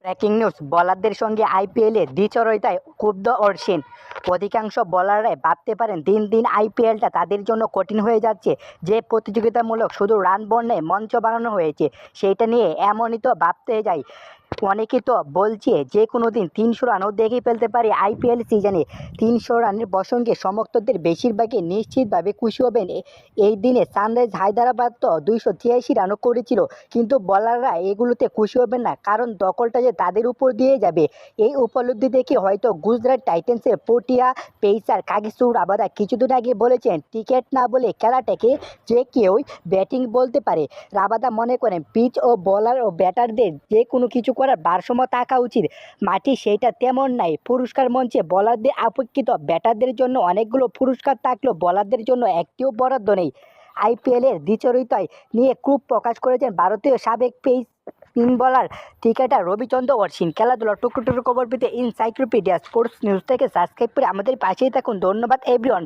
Breaking news, বলারদের সঙ্গে আইপিএলে দ্বিচরিতায় ক্ষুব্ধ অশ্বিন। অধিকাংশ বলাররাই ভাবতে পারেন দিন দিন আইপিএলটা তাদের জন্য কঠিন হয়ে যাচ্ছে। যে প্রতিযোগিতামূলক শুধু রান বন্যায় মঞ্চ বানানো হয়েছে, সেইটা নিয়ে এমনই তো ভাবতে যাই। অনেকে তো বলছে যে কোনো দিন 300 রানও দেখে ফেলতে পারে আইপিএল সিজনে। 300 রানের প্রসঙ্গে সমর্থকদের বেশিরভাগই নিশ্চিতভাবে খুশি হবেন। এই দিনে সানরাইজ হায়দ্রাবাদ তো 283 রানও করেছিল, কিন্তু বলাররা এগুলোতে খুশি হবেন না, কারণ দখলটা যে তাদের উপর দিয়ে যাবে। এই উপলব্ধি দেখে হয়তো গুজরাট টাইটান্সের প্রোটিয়া পেসার কাগিসো রাবাদা কিছুদিন আগে বলেছেন টিকেট না বলে খেলাটাকে যে কেউই ব্যাটিং বলতে পারে। রাবাদা মনে করেন পিচ ও বলার ও ব্যাটারদের যে কোনো কিছু করার ভারসাম্য থাকা উচিত। মাটি সেইটা তেমন নাই। পুরস্কার মঞ্চে বলারদের অপেক্ষিত ব্যাটারদের জন্য অনেকগুলো পুরস্কার থাকলেও বলারদের জন্য একটিও বরাদ্দ নেই। আইপিএলের দ্বিচরিতায় নিয়ে ক্ষোভ প্রকাশ করেছেন ভারতীয় সাবেক পেস স্পিন বলার ক্রিকেটার রবিচন্দ্র অশ্বিন। খেলাধুলার টুকরো টুকরো খবর পেতে এনসাইক্লোপিডিয়া স্পোর্টস নিউজ থেকে সাবস্ক্রাইব করে আমাদের পাশেই থাকুন। ধন্যবাদ এভরিওয়ান।